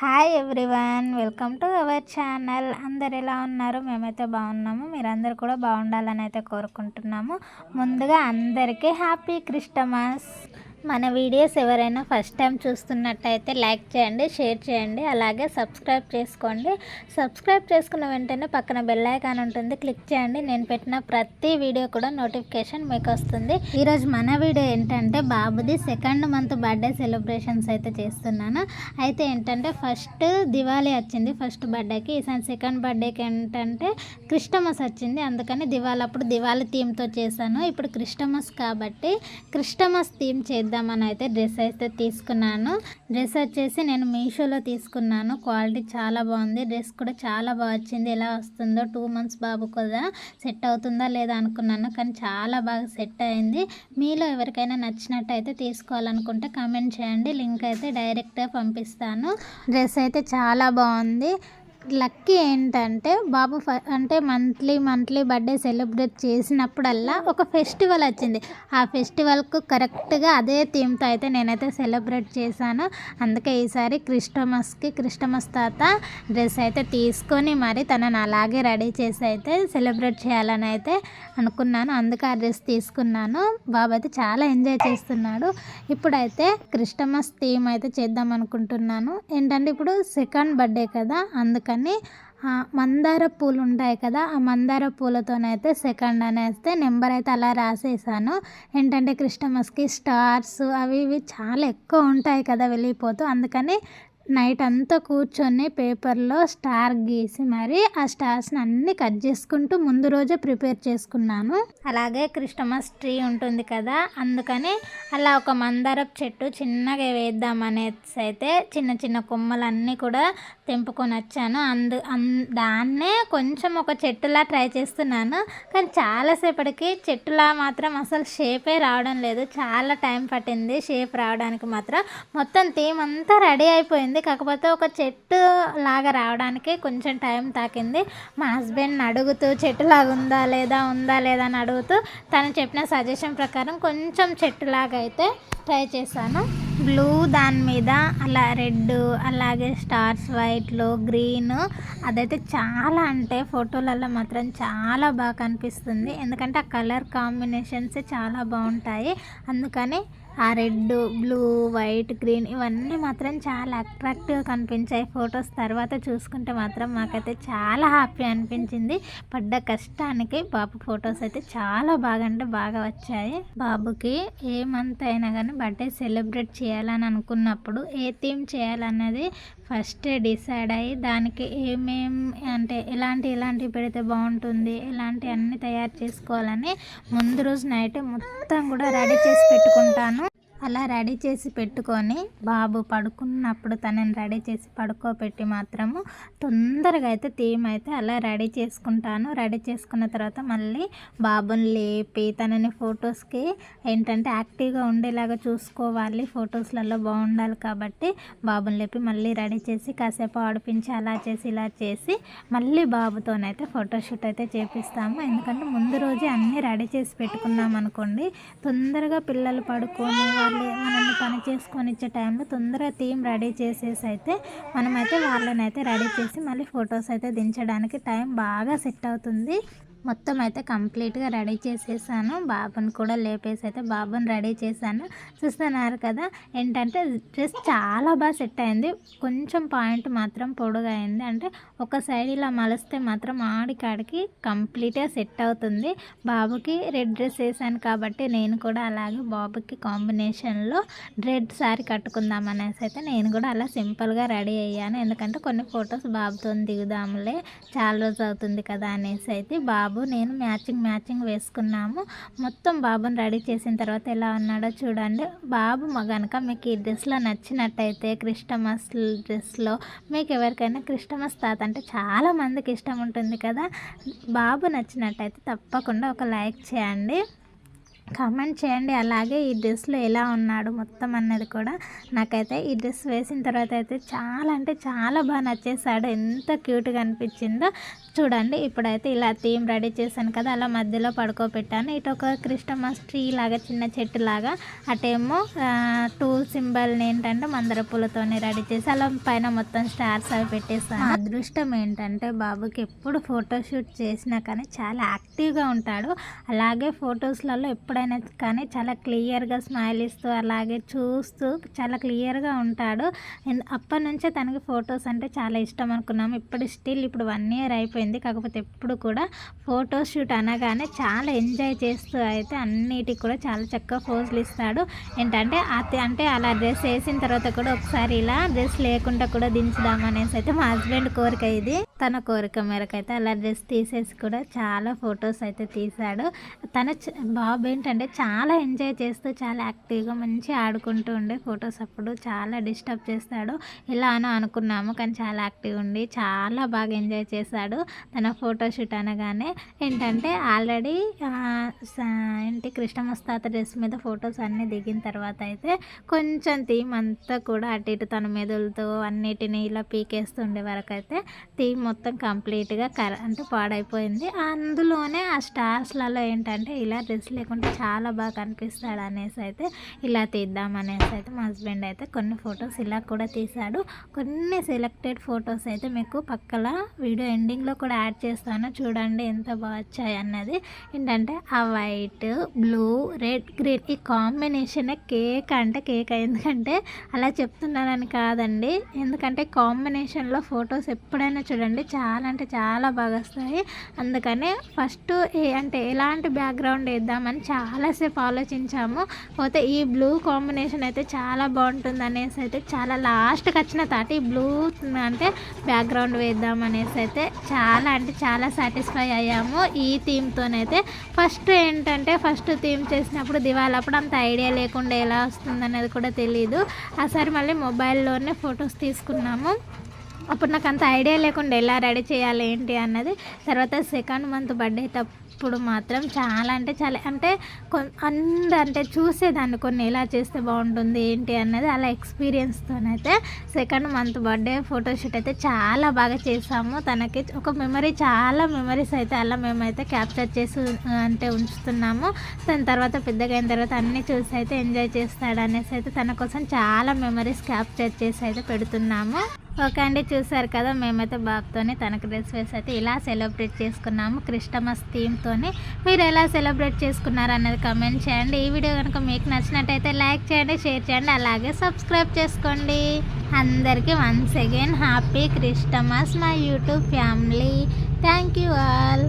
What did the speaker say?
Hi everyone, welcome to our channel. అందరు ఎలా ఉన్నారు? మేమైతే బాగున్నాము. మీరందరూ కూడా బాగుండాలని అయితే కోరుకుంటున్నాము. ముందుగా అందరికీ హ్యాపీ క్రిస్టమస్. మన వీడియోస్ ఎవరైనా ఫస్ట్ టైం చూస్తున్నట్టయితే లైక్ చేయండి, షేర్ చేయండి, అలాగే సబ్స్క్రైబ్ చేసుకోండి. సబ్స్క్రైబ్ చేసుకున్న వెంటనే పక్కన బెల్ ఐకాన్ ఉంటుంది, క్లిక్ చేయండి. నేను పెట్టిన ప్రతి వీడియో కూడా నోటిఫికేషన్ మీకు వస్తుంది. ఈరోజు మన వీడియో ఏంటంటే బాబుది 2nd మంత్ బర్త్డే సెలబ్రేషన్స్ అయితే చేస్తున్నాను. అయితే ఏంటంటే ఫస్ట్ దివాళీ వచ్చింది ఫస్ట్ బర్త్డేకి, ఈసారి 2nd బర్త్డేకి ఏంటంటే క్రిస్టమస్ వచ్చింది. అందుకని దివాళీ అప్పుడు దివాళీ థీమ్తో చేశాను. ఇప్పుడు క్రిస్టమస్ కాబట్టి క్రిస్టమస్ థీమ్ చేద్దామని అయితే డ్రెస్ అయితే తీసుకున్నాను. డ్రెస్ వచ్చేసి నేను మీషోలో తీసుకున్నాను. క్వాలిటీ చాలా బాగుంది. డ్రెస్ కూడా చాలా బాగా వచ్చింది. ఎలా వస్తుందో 2 మంత్స్ బాబు కదా సెట్ అవుతుందా లేదా అనుకున్నాను, కానీ చాలా బాగా సెట్ అయింది. మీలో ఎవరికైనా నచ్చినట్టయితే తీసుకోవాలనుకుంటే కామెంట్ చేయండి, లింక్ అయితే డైరెక్ట్గా పంపిస్తాను. డ్రెస్ అయితే చాలా బాగుంది. లక్కీ ఏంటంటే బాబు అంటే మంత్లీ బర్త్డే సెలబ్రేట్ చేసినప్పుడల్లా ఒక ఫెస్టివల్ వచ్చింది. ఆ ఫెస్టివల్కు కరెక్ట్గా అదే థీమ్తో అయితే నేనైతే సెలబ్రేట్ చేశాను. అందుకే ఈసారి క్రిస్టమస్ తాత డ్రెస్ అయితే తీసుకొని మరి తనని అలాగే రెడీ చేసి అయితే సెలబ్రేట్ చేయాలని అయితే అనుకున్నాను. అందుకే ఆ డ్రెస్ తీసుకున్నాను. బాబు అయితే చాలా ఎంజాయ్ చేస్తున్నాడు. ఇప్పుడైతే క్రిస్టమస్ థీమ్ అయితే చేద్దాం అనుకుంటున్నాను. ఏంటంటే ఇప్పుడు 2nd బర్త్డే కదా, అందుకని మందార పూలు ఉంటాయి కదా, ఆ మందార పూలతోనైతే 2nd అనేస్తే నెంబర్ అయితే అలా రాసేసాను. ఏంటంటే క్రిస్టమస్కి స్టార్స్ అవి ఇవి చాలా ఎక్కువ ఉంటాయి కదా వెళ్ళిపోతూ, అందుకని నైట్ అంతా కూర్చొని పేపర్లో స్టార్ గీసి మరి ఆ స్టార్స్ని అన్నీ కట్ చేసుకుంటూ ముందు రోజే ప్రిపేర్ చేసుకున్నాను. అలాగే క్రిస్టమస్ ట్రీ ఉంటుంది కదా, అందుకని అలా ఒక మందారపు చెట్టు చిన్నగా వేద్దామనేసి అయితే చిన్న చిన్న కొమ్మలన్నీ కూడా తెంపుకొని వచ్చాను. దాన్నే కొంచెం ఒక చెట్టులా ట్రై చేస్తున్నాను, కానీ చాలాసేపటికి చెట్టులా మాత్రం అసలు షేపే రావడం లేదు. చాలా టైం పట్టింది షేప్ రావడానికి మాత్రం. మొత్తం థీమ్ అంతా రెడీ అయిపోయింది, కాకపోతే ఒక చెట్టు లాగా రావడానికి కొంచెం టైం తాకింది. మా హస్బెండ్ని అడుగుతూ చెట్టులాగా ఉందా లేదా అని అడుగుతూ తను చెప్పిన సజెషన్ ప్రకారం కొంచెం చెట్టులాగా అయితే ట్రై చేశాను. బ్లూ దాని మీద అలా రెడ్, అలాగే స్టార్స్ వైట్లో గ్రీన్, అదైతే చాలా అంటే ఫోటోలలో మాత్రం చాలా బాగా కనిపిస్తుంది. ఎందుకంటే ఆ కలర్ కాంబినేషన్స్ చాలా బాగుంటాయి. అందుకని ఆ రెడ్, బ్లూ, వైట్, గ్రీన్ ఇవన్నీ మాత్రం చాలా అట్రాక్టివ్గా కనిపించాయి. ఫొటోస్ తర్వాత చూసుకుంటే మాత్రం మాకైతే చాలా హ్యాపీ అనిపించింది. పడ్డ కష్టానికి బాబు ఫొటోస్ అయితే చాలా బాగా అంటే బాగా వచ్చాయి. బాబుకి ఏ మంత్ అయినా కానీ బర్త్డే సెలబ్రేట్ చేయాలని అనుకున్నప్పుడు ఏ థీమ్ చేయాలన్నది ఫస్ట్ డిసైడ్ అయ్యి దానికి అంటే ఎలాంటివి పెడితే బాగుంటుంది, ఎలాంటి అన్నీ తయారు చేసుకోవాలని ముందు రోజు నైట్ మొత్తం కూడా రెడీ చేసి పెట్టుకుంటాను. అలా రెడీ చేసి పెట్టుకొని బాబు పడుకున్నప్పుడు తనని రెడీ చేసి పడుకోబెట్టి మాత్రము తొందరగా అయితే థీమ్ అయితే అలా రెడీ చేసుకుంటాను. రెడీ చేసుకున్న తర్వాత మళ్ళీ బాబుని లేపి తనని ఫొటోస్కి ఏంటంటే యాక్టివ్గా ఉండేలాగా చూసుకోవాలి, ఫొటోస్లలో బాగుండాలి కాబట్టి బాబుని లేపి మళ్ళీ రెడీ చేసి కాసేపు ఆడిపించి అలా చేసి ఇలా చేసి మళ్ళీ బాబుతోనైతే ఫోటోషూట్ అయితే చేపిస్తాము. ఎందుకంటే ముందు రోజే అన్నీ రెడీ చేసి పెట్టుకున్నాం అనుకోండి, తొందరగా పిల్లలు పడుకొని మనల్ని పని చేసుకొని ఇచ్చే టైంలో తొందరగా థీమ్ రెడీ చేసేసి అయితే మనమైతే వాళ్ళని అయితే రెడీ చేసి మళ్ళీ ఫొటోస్ అయితే దించడానికి టైం బాగా సెట్ అవుతుంది. మొత్తం అయితే కంప్లీట్గా రెడీ చేసేసాను. బాబుని కూడా లేపేసి అయితే బాబుని రెడీ చేశాను. చూస్తున్నారు కదా, ఏంటంటే డ్రెస్ చాలా బాగా సెట్ అయింది. కొంచెం పాయింట్ మాత్రం పొడుగా అయింది, అంటే ఒక సైడ్ ఇలా మలిస్తే మాత్రం ఆడికాడికి కంప్లీట్గా సెట్ అవుతుంది. బాబుకి రెడ్ డ్రెస్ వేసాను కాబట్టి నేను కూడా అలాగే బాబుకి కాంబినేషన్లో రెడ్ శారీ కట్టుకుందాం అనేసి అయితే నేను కూడా అలా సింపుల్గా రెడీ అయ్యాను. ఎందుకంటే కొన్ని ఫొటోస్ బాబుతో దిగుదాములే, చాలా రోజు అవుతుంది కదా అనేసి అయితే నేను మ్యాచింగ్ వేసుకున్నాము. మొత్తం బాబుని రెడీ చేసిన తర్వాత ఎలా ఉన్నాడో చూడండి. బాబు కనుక మీకు ఈ డ్రెస్లో నచ్చినట్టయితే క్రిస్టమస్ డ్రెస్లో మీకు ఎవరికైనా క్రిస్టమస్ తాత అంటే చాలా మందికి ఇష్టం ఉంటుంది కదా, బాబు నచ్చినట్టయితే తప్పకుండా ఒక లైక్ చేయండి. కామెంట్ చేయండి. అలాగే ఈ డ్రెస్లో ఎలా ఉన్నాడు మొత్తం అన్నది కూడా. నాకైతే ఈ డ్రెస్ వేసిన తర్వాత అయితే చాలా అంటే చాలా బాగా నచ్చేసాడు. ఎంత క్యూట్గా అనిపించిందో చూడండి. ఇప్పుడైతే ఇలా థీమ్ రెడీ చేశాను కదా, అలా మధ్యలో పడుకోబెట్టాను. ఇటు ఒక క్రిస్టమస్ ట్రీ లాగా చిన్న చెట్టు లాగా, అటేమో 2 సింబల్ని ఏంటంటే మందార పూలతోనే రెడీ చేసి అలా పైన మొత్తం స్టార్స్ అవి పెట్టేసాను. అదృష్టం ఏంటంటే బాబుకి ఎప్పుడు ఫోటోషూట్ చేసినా కానీ చాలా యాక్టివ్గా ఉంటాడు. అలాగే ఫొటోస్లలో ఎప్పుడైనా కానీ చాలా క్లియర్గా స్మైల్ ఇస్తూ అలాగే చూస్తూ చాలా క్లియర్గా ఉంటాడు. అప్పటి నుంచే తనకి ఫొటోస్ అంటే చాలా ఇష్టం అనుకున్నాము. ఇప్పుడు 1 ఇయర్ అయిపోయింది. కాకపోతే ఎప్పుడు కూడా ఫోటో షూట్ అనగానే చాలా ఎంజాయ్ చేస్తూ అయితే అన్నిటికి కూడా చాలా చక్కగా పోజులు ఇస్తాడు. ఏంటంటే అంటే అలా డ్రెస్ వేసిన తర్వాత కూడా ఒకసారి ఇలా డ్రెస్ లేకుండా కూడా దించుదామనేసి అయితే మా హస్బెండ్ కోరిక, ఇది తన కోరిక మేరకు అయితే అలా డ్రెస్ తీసేసి కూడా చాలా ఫొటోస్ అయితే తీశాడు. బాబు ఏంటంటే చాలా ఎంజాయ్ చేస్తూ చాలా యాక్టివ్గా మంచిగా ఆడుకుంటూ ఉండే ఫొటోస్. అప్పుడు చాలా డిస్టర్బ్ చేస్తాడు ఇలా అనుకున్నాము, కానీ చాలా యాక్టివ్గా ఉండి చాలా బాగా ఎంజాయ్ చేశాడు. తన ఫోటోషూట్ అనగానే ఏంటంటే ఆల్రెడీ క్రిస్టమస్ తాత డ్రెస్ మీద ఫొటోస్ అన్నీ దిగిన తర్వాత అయితే కొంచెం థీమ్ అంతా కూడా అటు ఇటు తన మెదులతో అన్నిటిని ఇలా పీకేస్తుండే వరకు అయితే థీమ్ మొత్తం కంప్లీట్గా అంటే పాడైపోయింది. అందులోనే ఆ స్టార్స్లలో ఏంటంటే ఇలా డ్రెస్ లేకుండా చాలా బాగా కనిపిస్తాడు అనేసి అయితే ఇలా తీద్దామనేసి అయితే మా హస్బెండ్ అయితే కొన్ని ఫొటోస్ ఇలా కూడా తీశాడు. కొన్ని సెలెక్టెడ్ ఫొటోస్ అయితే మీకు పక్కల వీడియో ఎండింగ్లో కూడా యాడ్ చేస్తాను, చూడండి ఎంత బాగా వచ్చాయి అన్నది. ఏంటంటే ఆ వైట్, బ్లూ, రెడ్, గ్రీన్ ఈ కాంబినేషన్ కేక్ అంటే కేక్. ఎందుకంటే అలా చెప్తున్నానని కాదండి, ఎందుకంటే కాంబినేషన్లో ఫొటోస్ ఎప్పుడైనా చూడండి చాలా అంటే చాలా బాగా వస్తాయి. అందుకనే ఫస్ట్ అంటే ఎలాంటి బ్యాక్గ్రౌండ్ వేద్దామని చాలాసేపు ఆలోచించాము. పోతే ఈ బ్లూ కాంబినేషన్ అయితే చాలా బాగుంటుంది అనేసి అయితే చాలా లాస్ట్కి వచ్చిన తాటి ఈ బ్లూ అంటే బ్యాక్గ్రౌండ్ వేద్దాం అనేసి అయితే చాలా అంటే చాలా సాటిస్ఫై అయ్యాము ఈ థీమ్తోనైతే. ఫస్ట్ థీమ్ చేసినప్పుడు దివాళప్పుడు అంత ఐడియా లేకుండా ఎలా వస్తుంది అనేది కూడా తెలియదు. ఆసారి మళ్ళీ మొబైల్లోనే ఫొటోస్ తీసుకున్నాము. అప్పుడు నాకు అంత ఐడియా లేకుండా ఎలా రెడీ చేయాలి ఏంటి అన్నది. తర్వాత 2nd మంత్ బర్త్డే అప్పుడు మాత్రం చాలా అంటే చాలా అంటే చూసేదాన్ని కొన్ని ఎలా చేస్తే బాగుంటుంది ఏంటి అన్నది. అలా ఎక్స్పీరియన్స్తోనైతే 2nd మంత్ బర్త్డే ఫోటోషూట్ అయితే చాలా బాగా చేసాము. తనకి ఒక చాలా మెమరీస్ అయితే అలా మేమైతే క్యాప్చర్ చేసి అంటే ఉంచుతున్నాము. దాని తర్వాత పెద్దగా అయిన తర్వాత అన్నీ చూసి అయితే ఎంజాయ్ చేస్తాడు అనేసి అయితే తన కోసం చాలా మెమరీస్ క్యాప్చర్ చేసి అయితే పెడుతున్నాము. ఓకే అండి, చూసారు కదా మేమైతే బాబుతోని తనకు డ్రెస్ వేసి అయితే ఇలా సెలబ్రేట్ చేసుకున్నాము క్రిస్టమస్ థీమ్తోని. మీరు ఎలా సెలబ్రేట్ చేసుకున్నారు అన్నది కమెంట్ చేయండి. ఈ వీడియో కనుక మీకు నచ్చినట్టయితే లైక్ చేయండి, షేర్ చేయండి, అలాగే సబ్స్క్రైబ్ చేసుకోండి. అందరికీ once again happy Christmas my YouTube family. Thank you all.